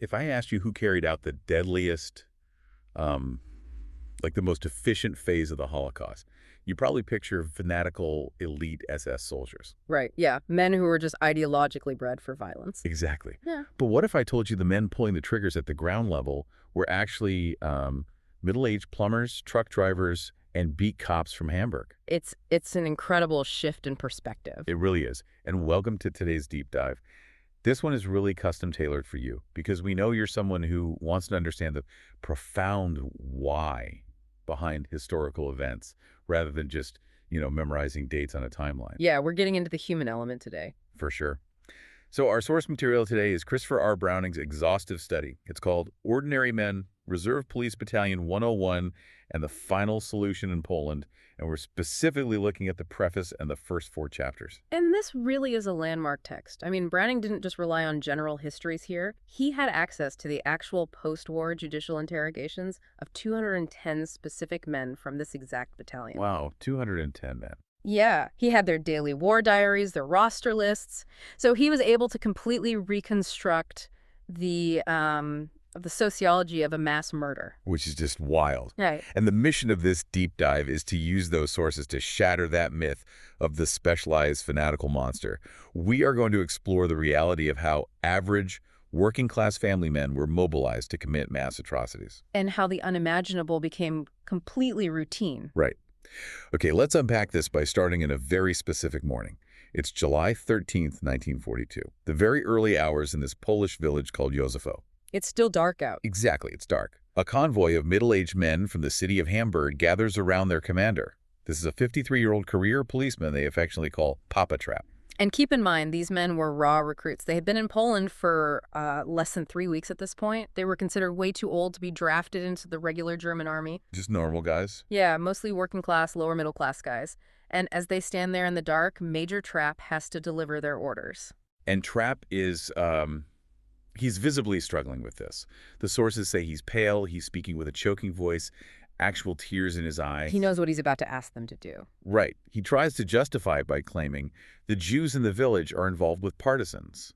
if I asked you who carried out the deadliest, um, like the most efficient phase of the Holocaust, you probably picture fanatical elite SS soldiers. Right, yeah. Men who were just ideologically bred for violence. Exactly. Yeah. But what if I told you the men pulling the triggers at the ground level were actually middle-aged plumbers, truck drivers, and beat cops from Hamburg? It's an incredible shift in perspective. It really is. And welcome to today's deep dive. This one is really custom tailored for you because we know you're someone who wants to understand the profound why behind historical events rather than just, memorizing dates on a timeline. Yeah, we're getting into the human element today. For sure. So our source material today is Christopher R. Browning's exhaustive study. It's called Ordinary Men, Reserve Police Battalion 101, and the Final Solution in Poland. And we're specifically looking at the preface and the first 4 chapters. And this really is a landmark text. I mean, Browning didn't just rely on general histories here. He had access to the actual post-war judicial interrogations of 210 specific men from this exact battalion. Wow, 210 men. Yeah, he had their daily war diaries, their roster lists. So he was able to completely reconstruct the sociology of a mass murder. Which is just wild. Right. And the mission of this deep dive is to use those sources to shatter that myth of the specialized fanatical monster. We are going to explore the reality of how average working-class family men were mobilized to commit mass atrocities. And how the unimaginable became completely routine. Right. Okay, let's unpack this by starting in a very specific morning. It's July 13th, 1942, the very early hours in this Polish village called Józefów. It's still dark out. Exactly, it's dark. A convoy of middle-aged men from the city of Hamburg gathers around their commander. This is a 53-year-old career policeman they affectionately call Papa Trap. And keep in mind, these men were raw recruits. They had been in Poland for less than 3 weeks at this point. They were considered way too old to be drafted into the regular German army. Just normal guys? Yeah, mostly working class, lower middle class guys. And as they stand there in the dark, Major Trap has to deliver their orders. And Trap is, he's visibly struggling with this. The sources say he's pale, he's speaking with a choking voice, actual tears in his eyes. He knows what he's about to ask them to do. Right. He tries to justify it by claiming the Jews in the village are involved with partisans.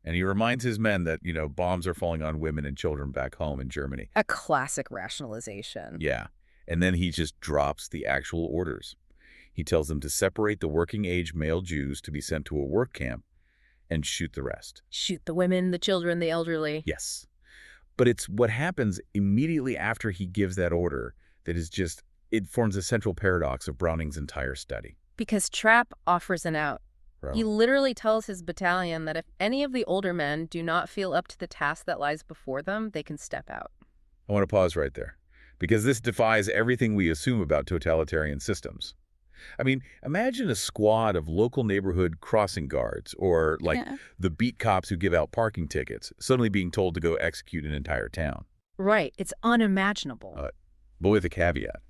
And he reminds his men that, bombs are falling on women and children back home in Germany. A classic rationalization. Yeah. And then he just drops the actual orders. He tells them to separate the working-age male Jews to be sent to a work camp and shoot the rest. Shoot the women, the children, the elderly. Yes. But it's what happens immediately after he gives that order that is just, it forms a central paradox of Browning's entire study. Because Trap offers an out. Bro. He literally tells his battalion that if any of the older men do not feel up to the task that lies before them, they can step out. I want to pause right there, because this defies everything we assume about totalitarian systems. I mean, imagine a squad of local neighborhood crossing guards or the beat cops who give out parking tickets suddenly being told to go execute an entire town. Right. It's unimaginable. But with a caveat.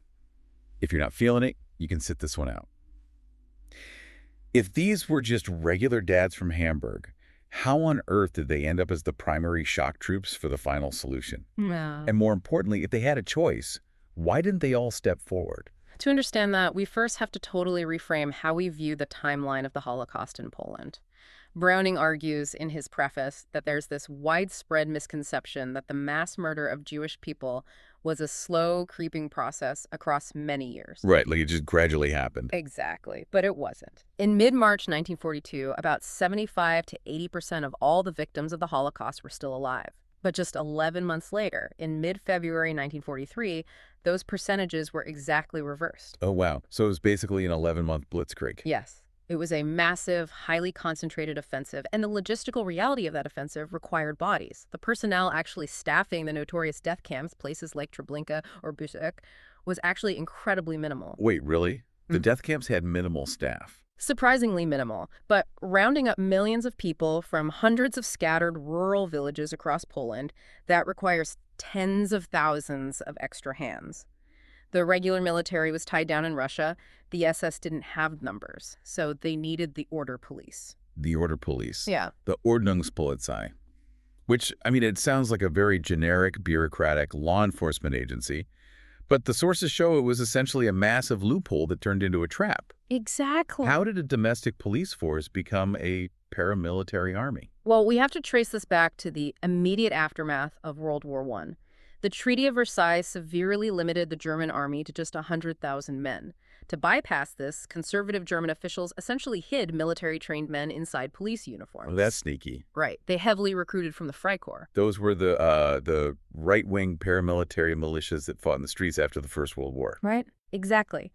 If you're not feeling it, you can sit this one out. If these were just regular dads from Hamburg, how on earth did they end up as the primary shock troops for the final solution? Yeah. And more importantly, if they had a choice, why didn't they all step forward? To understand that, we first have to totally reframe how we view the timeline of the Holocaust in Poland. Browning argues in his preface that there's this widespread misconception that the mass murder of Jewish people was a slow, creeping process across many years. Right, like it just gradually happened. Exactly, but it wasn't. In mid-March 1942, about 75 to 80% of all the victims of the Holocaust were still alive. But just 11 months later, in mid-February 1943, those percentages were exactly reversed. Oh, wow. So it was basically an 11-month blitzkrieg. Yes. It was a massive, highly concentrated offensive, and the logistical reality of that offensive required bodies. The personnel actually staffing the notorious death camps, places like Treblinka or Busiek, was actually incredibly minimal. Wait, really? The death camps had minimal staff? Surprisingly minimal, but rounding up millions of people from hundreds of scattered rural villages across Poland, that requires tens of thousands of extra hands. The regular military was tied down in Russia. The SS didn't have numbers, so they needed the order police. The order police. Yeah. The Ordnungspolizei. Which, I mean, it sounds like a very generic, bureaucratic law enforcement agency, but the sources show it was essentially a massive loophole that turned into a trap. Exactly. How did a domestic police force become a paramilitary army? Well, we have to trace this back to the immediate aftermath of World War I. The Treaty of Versailles severely limited the German army to just 100,000 men. To bypass this, conservative German officials essentially hid military-trained men inside police Oh, uniforms. that's sneaky. Right. They heavily recruited from the Freikorps. Those were the right-wing paramilitary militias that fought in the streets after the First World War. Right? Exactly.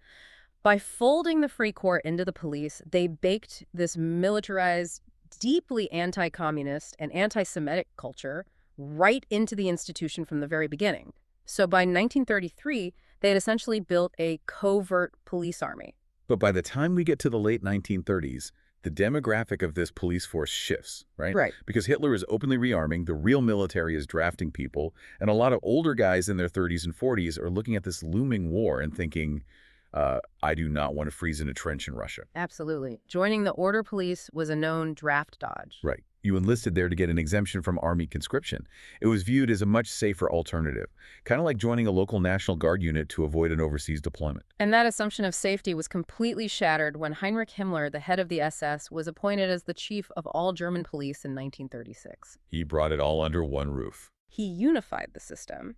By folding the Freikorps into the police, they baked this militarized, deeply anti-communist and anti-Semitic culture right into the institution from the very beginning. So by 1933, they had essentially built a covert police army. But by the time we get to the late 1930s, the demographic of this police force shifts, right? Right. Because Hitler is openly rearming, the real military is drafting people, and a lot of older guys in their 30s and 40s are looking at this looming war and thinking, I do not want to freeze in a trench in Russia. Absolutely. Joining the order police was a known draft dodge. Right. You enlisted there to get an exemption from Army conscription. It was viewed as a much safer alternative, kind of like joining a local National Guard unit to avoid an overseas deployment. And that assumption of safety was completely shattered when Heinrich Himmler, the head of the SS, was appointed as the chief of all German police in 1936. He brought it all under one roof. He unified the system.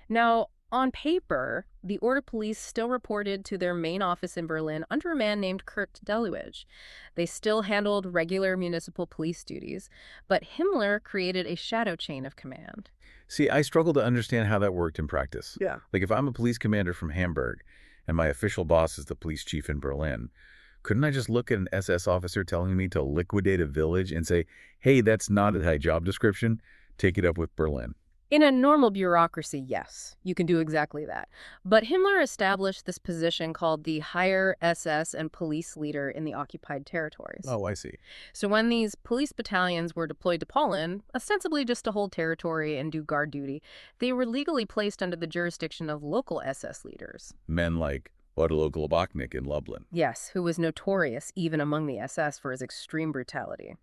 Now, on paper, the order police still reported to their main office in Berlin under a man named Kurt Delitzsch. They still handled regular municipal police duties, but Himmler created a shadow chain of command. See, I struggle to understand how that worked in practice. Yeah. Like if I'm a police commander from Hamburg and my official boss is the police chief in Berlin, couldn't I just look at an SS officer telling me to liquidate a village and say, hey, that's not a job description, take it up with Berlin? In a normal bureaucracy, yes, you can do exactly that. But Himmler established this position called the higher SS and police leader in the occupied territories. Oh, I see. So when these police battalions were deployed to Poland, ostensibly just to hold territory and do guard duty, they were legally placed under the jurisdiction of local SS leaders. Men like Władysław Globoknik in Lublin. Yes, who was notorious even among the SS for his extreme brutality.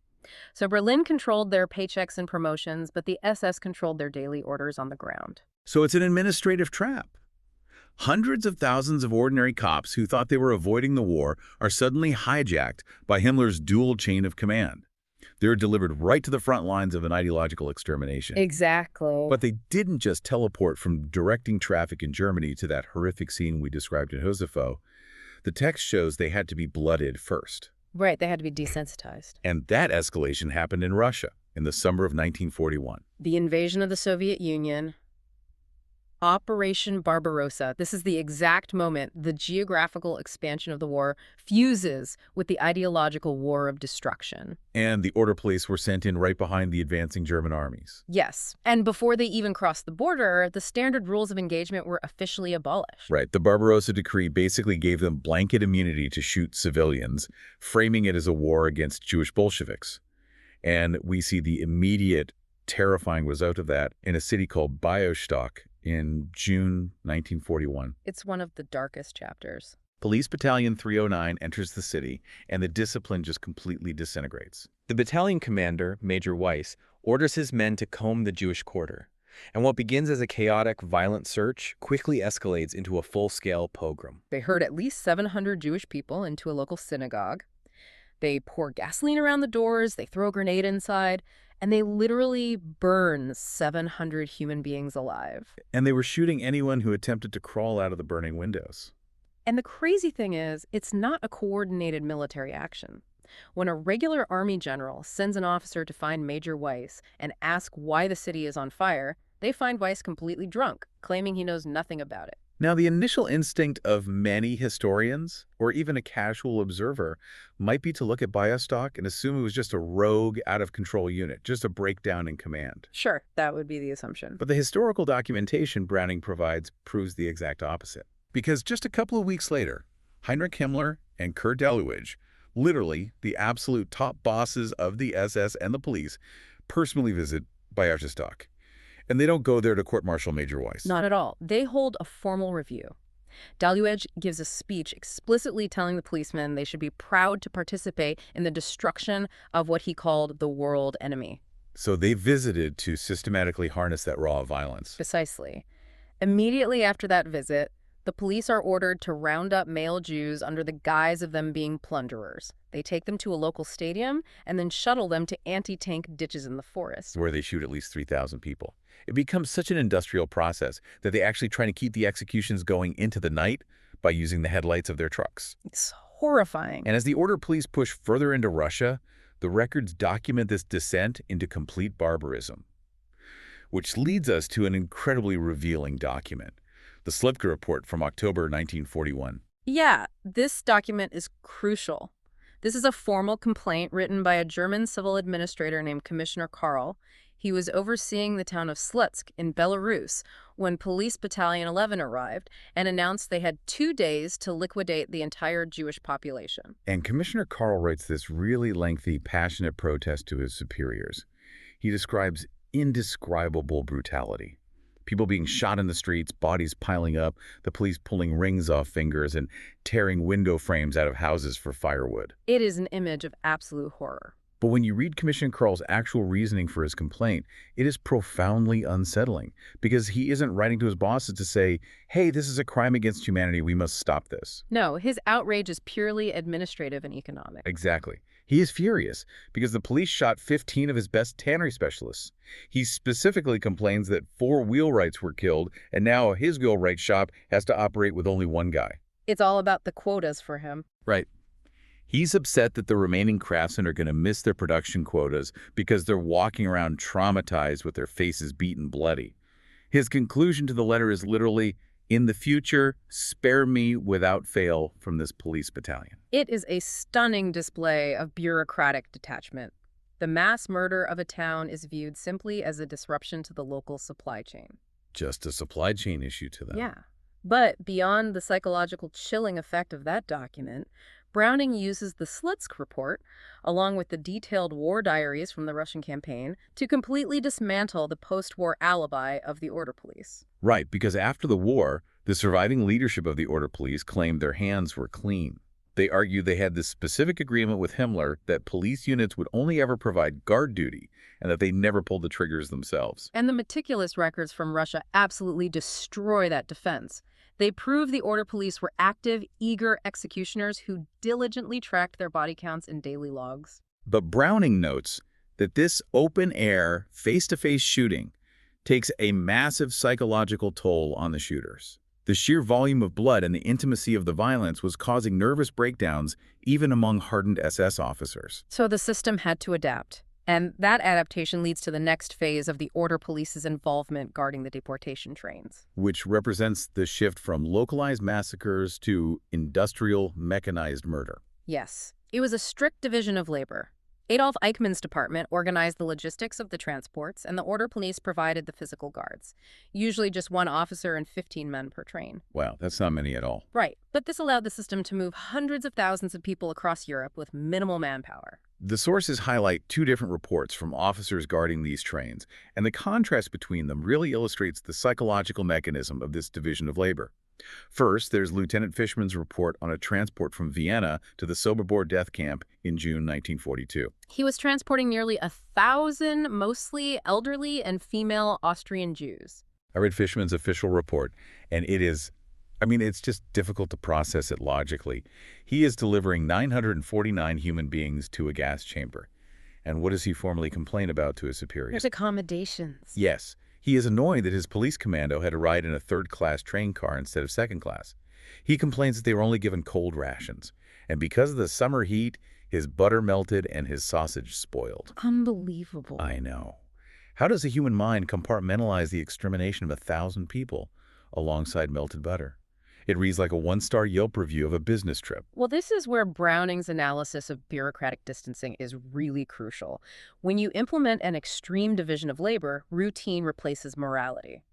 So Berlin controlled their paychecks and promotions, but the SS controlled their daily orders on the ground. So it's an administrative trap. Hundreds of thousands of ordinary cops who thought they were avoiding the war are suddenly hijacked by Himmler's dual chain of command. They're delivered right to the front lines of an ideological extermination. Exactly. But they didn't just teleport from directing traffic in Germany to that horrific scene we described in Josefo. The text shows they had to be blooded first. Right, they had to be desensitized. And that escalation happened in Russia in the summer of 1941. The invasion of the Soviet Union, Operation Barbarossa. This is the exact moment the geographical expansion of the war fuses with the ideological war of destruction. And the order police were sent in right behind the advancing German armies. Yes, and before they even crossed the border, the standard rules of engagement were officially abolished. Right. The Barbarossa Decree basically gave them blanket immunity to shoot civilians, framing it as a war against Jewish Bolsheviks. And we see the immediate, terrifying result of that in a city called Białystok in June 1941. It's one of the darkest chapters. Police Battalion 309 enters the city, and the discipline just completely disintegrates. The battalion commander, Major Weiss, orders his men to comb the Jewish quarter, and what begins as a chaotic, violent search quickly escalates into a full-scale pogrom. They herd at least 700 Jewish people into a local synagogue. They pour gasoline around the doors, they throw a grenade inside, and they literally burn 700 human beings alive. And they were shooting anyone who attempted to crawl out of the burning windows. And the crazy thing is, it's not a coordinated military action. When a regular army general sends an officer to find Major Weiss and ask why the city is on fire, they find Weiss completely drunk, claiming he knows nothing about it. Now, the initial instinct of many historians, or even a casual observer, might be to look at Białystok and assume it was just a rogue, out-of-control unit, just a breakdown in command. Sure, that would be the assumption. But the historical documentation Browning provides proves the exact opposite. Because just a couple of weeks later, Heinrich Himmler and Kurt Delitzsch, literally the absolute top bosses of the SS and the police, personally visit Białystok. And they don't go there to court-martial Major Weiss. Not at all. They hold a formal review. Delitzsch gives a speech explicitly telling the policemen they should be proud to participate in the destruction of what he called the world enemy. So they visited to systematically harness that raw violence. Precisely. Immediately after that visit, The police are ordered to round up male Jews under the guise of them being plunderers. They take them to a local stadium and then shuttle them to anti-tank ditches in the forest. Where they shoot at least 3,000 people. It becomes such an industrial process that they actually try to keep the executions going into the night by using the headlights of their trucks. It's horrifying. And as the order police push further into Russia, the records document this descent into complete barbarism. Which leads us to an incredibly revealing document, the Slipka Report from October 1941. Yeah, this document is crucial. This is a formal complaint written by a German civil administrator named Commissioner Karl. He was overseeing the town of Slutsk in Belarus when Police Battalion 11 arrived and announced they had 2 days to liquidate the entire Jewish population. And Commissioner Karl writes this really lengthy, passionate protest to his superiors. He describes indescribable brutality. People being shot in the streets, bodies piling up, the police pulling rings off fingers and tearing window frames out of houses for firewood. It is an image of absolute horror. But when you read Commissioner Karl's actual reasoning for his complaint, it is profoundly unsettling because he isn't writing to his bosses to say, hey, this is a crime against humanity, we must stop this. No, his outrage is purely administrative and economic. Exactly. He is furious because the police shot 15 of his best tannery specialists. He specifically complains that 4 wheelwrights were killed, and now his wheelwright shop has to operate with only 1 guy. It's all about the quotas for him. Right. He's upset that the remaining craftsmen are going to miss their production quotas because they're walking around traumatized with their faces beaten bloody. His conclusion to the letter is literally, in the future, spare me without fail from this police battalion. It is a stunning display of bureaucratic detachment. The mass murder of a town is viewed simply as a disruption to the local supply chain. Just a supply chain issue to them. Yeah. But beyond the psychological chilling effect of that document, Browning uses the Slutsk report, along with the detailed war diaries from the Russian campaign, to completely dismantle the post-war alibi of the order police. Right, because after the war, the surviving leadership of the order police claimed their hands were clean. They argued they had this specific agreement with Himmler that police units would only ever provide guard duty and that they never pulled the triggers themselves. And the meticulous records from Russia absolutely destroy that defense. They prove the order police were active, eager executioners who diligently tracked their body counts in daily logs. But Browning notes that this open-air, face-to-face shooting takes a massive psychological toll on the shooters. The sheer volume of blood and the intimacy of the violence was causing nervous breakdowns even among hardened SS officers. So the system had to adapt. And that adaptation leads to the next phase of the order police's involvement guarding the deportation trains. Which represents the shift from localized massacres to industrial, mechanized murder. Yes. It was a strict division of labor. Adolf Eichmann's department organized the logistics of the transports, and the order police provided the physical guards. Usually just 1 officer and 15 men per train. Wow, that's not many at all. Right. But this allowed the system to move hundreds of thousands of people across Europe with minimal manpower. The sources highlight 2 different reports from officers guarding these trains, and the contrast between them really illustrates the psychological mechanism of this division of labor. First, there's Lieutenant Fishman's report on a transport from Vienna to the Sobibor death camp in June 1942. He was transporting nearly 1,000 mostly elderly and female Austrian Jews. I read Fishman's official report, and it's just difficult to process it logically. He is delivering 949 human beings to a gas chamber. And what does he formally complain about to his superiors? There's accommodations. Yes. He is annoyed that his police commando had to ride in a 3rd-class train car instead of 2nd class. He complains that they were only given cold rations. And because of the summer heat, his butter melted and his sausage spoiled. Unbelievable. I know. How does a human mind compartmentalize the extermination of 1,000 people alongside melted butter? It reads like a 1-star Yelp review of a business trip. Well, this is where Browning's analysis of bureaucratic distancing is really crucial. When you implement an extreme division of labor, routine replaces morality.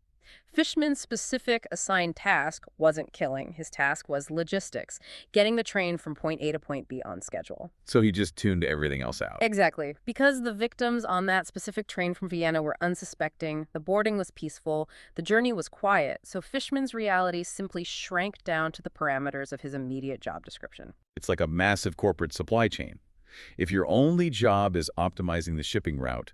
Fishman's specific assigned task wasn't killing. His task was logistics, getting the train from point A to point B on schedule. So he just tuned everything else out. Exactly. Because the victims on that specific train from Vienna were unsuspecting, the boarding was peaceful, the journey was quiet, so Fishman's reality simply shrank down to the parameters of his immediate job description. It's like a massive corporate supply chain. If your only job is optimizing the shipping route,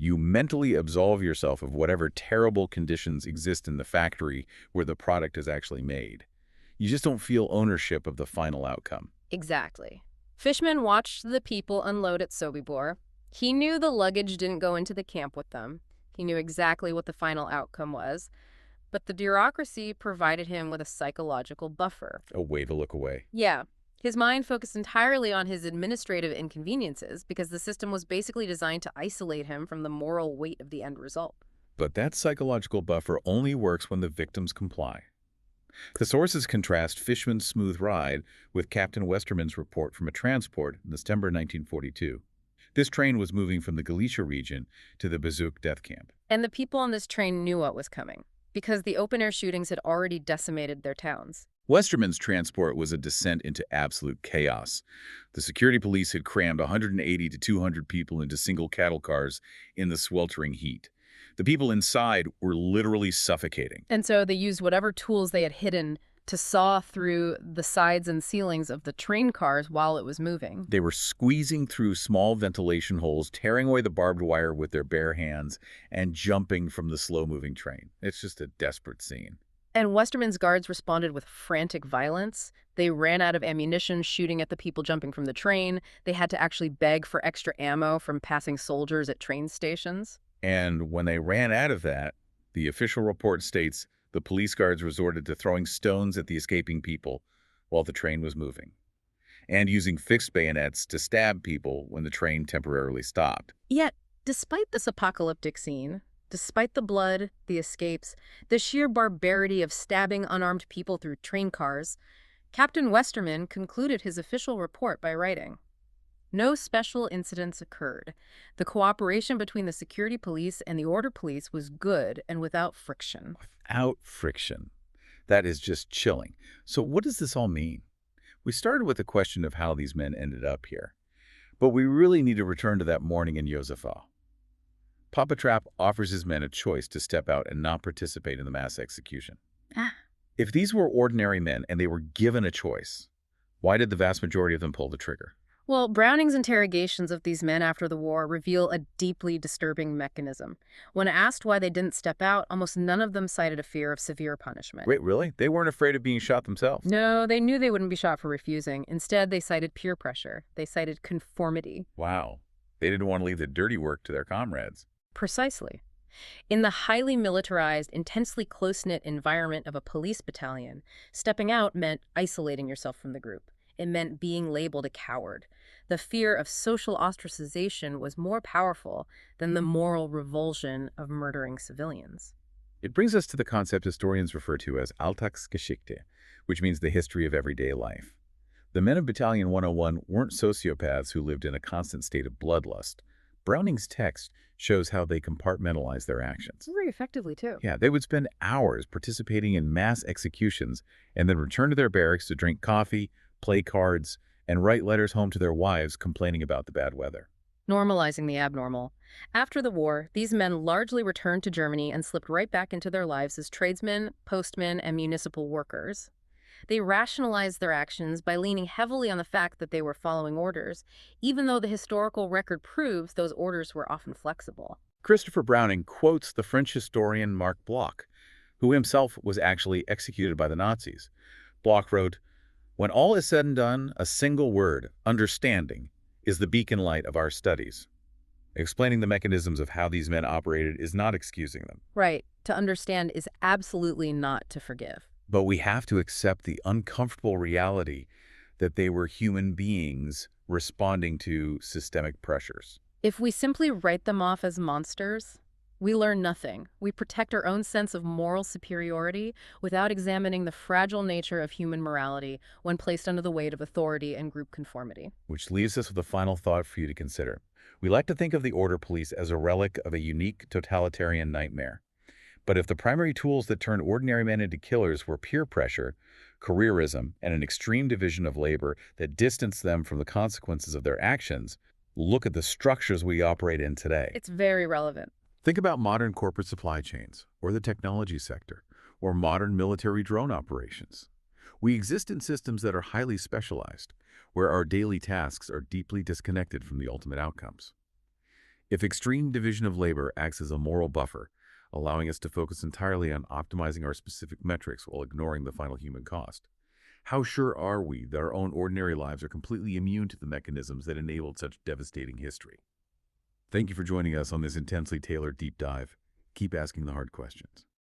You mentally absolve yourself of whatever terrible conditions exist in the factory where the product is actually made. You just don't feel ownership of the final outcome. Exactly. Fishman watched the people unload at Sobibor. He knew the luggage didn't go into the camp with them. He knew exactly what the final outcome was. But the bureaucracy provided him with a psychological buffer. A way to look away. Yeah. His mind focused entirely on his administrative inconveniences because the system was basically designed to isolate him from the moral weight of the end result. But that psychological buffer only works when the victims comply. The sources contrast Fishman's smooth ride with Captain Westerman's report from a transport in September 1942. This train was moving from the Galicia region to the Bazuk death camp. And the people on this train knew what was coming, because the open-air shootings had already decimated their towns. Westerman's transport was a descent into absolute chaos. The security police had crammed 180 to 200 people into single cattle cars in the sweltering heat. The people inside were literally suffocating. And so they used whatever tools they had hidden to saw through the sides and ceilings of the train cars while it was moving. They were squeezing through small ventilation holes, tearing away the barbed wire with their bare hands, and jumping from the slow-moving train. It's just a desperate scene. And Westerman's guards responded with frantic violence. They ran out of ammunition, shooting at the people jumping from the train. They had to actually beg for extra ammo from passing soldiers at train stations. And when they ran out of that, the official report states the police guards resorted to throwing stones at the escaping people while the train was moving, and using fixed bayonets to stab people when the train temporarily stopped. Yet, despite this apocalyptic scene, despite the blood, the escapes, the sheer barbarity of stabbing unarmed people through train cars, Captain Westerman concluded his official report by writing, "No special incidents occurred. The cooperation between the security police and the order police was good and without friction." Without friction. That is just chilling. So what does this all mean? We started with the question of how these men ended up here, but we really need to return to that morning in Józefov. Papa Trapp offers his men a choice to step out and not participate in the mass execution. If these were ordinary men and they were given a choice, why did the vast majority of them pull the trigger? Well, Browning's interrogations of these men after the war reveal a deeply disturbing mechanism. When asked why they didn't step out, almost none of them cited a fear of severe punishment. Wait, really? They weren't afraid of being shot themselves? No, they knew they wouldn't be shot for refusing. Instead, they cited peer pressure. They cited conformity. Wow. They didn't want to leave the dirty work to their comrades. Precisely. In the highly militarized, intensely close-knit environment of a police battalion, stepping out meant isolating yourself from the group. It meant being labeled a coward. The fear of social ostracization was more powerful than the moral revulsion of murdering civilians. It brings us to the concept historians refer to as Alltagsgeschichte, which means the history of everyday life. The men of Battalion 101 weren't sociopaths who lived in a constant state of bloodlust. Browning's text shows how they compartmentalize their actions. Very effectively, too. Yeah, they would spend hours participating in mass executions and then return to their barracks to drink coffee, play cards, and write letters home to their wives complaining about the bad weather. Normalizing the abnormal. After the war, these men largely returned to Germany and slipped right back into their lives as tradesmen, postmen, and municipal workers. They rationalized their actions by leaning heavily on the fact that they were following orders, even though the historical record proves those orders were often flexible. Christopher Browning quotes the French historian Marc Bloch, who himself was actually executed by the Nazis. Bloch wrote, "When all is said and done, a single word, understanding, is the beacon light of our studies." Explaining the mechanisms of how these men operated is not excusing them. Right. To understand is absolutely not to forgive. But we have to accept the uncomfortable reality that they were human beings responding to systemic pressures. If we simply write them off as monsters, we learn nothing. We protect our own sense of moral superiority without examining the fragile nature of human morality when placed under the weight of authority and group conformity. Which leaves us with a final thought for you to consider. We like to think of the order police as a relic of a unique totalitarian nightmare. But if the primary tools that turned ordinary men into killers were peer pressure, careerism, and an extreme division of labor that distanced them from the consequences of their actions, look at the structures we operate in today. It's very relevant. Think about modern corporate supply chains, or the technology sector, or modern military drone operations. We exist in systems that are highly specialized, where our daily tasks are deeply disconnected from the ultimate outcomes. If extreme division of labor acts as a moral buffer, allowing us to focus entirely on optimizing our specific metrics while ignoring the final human cost, how sure are we that our own ordinary lives are completely immune to the mechanisms that enabled such devastating history? Thank you for joining us on this intensely tailored deep dive. Keep asking the hard questions.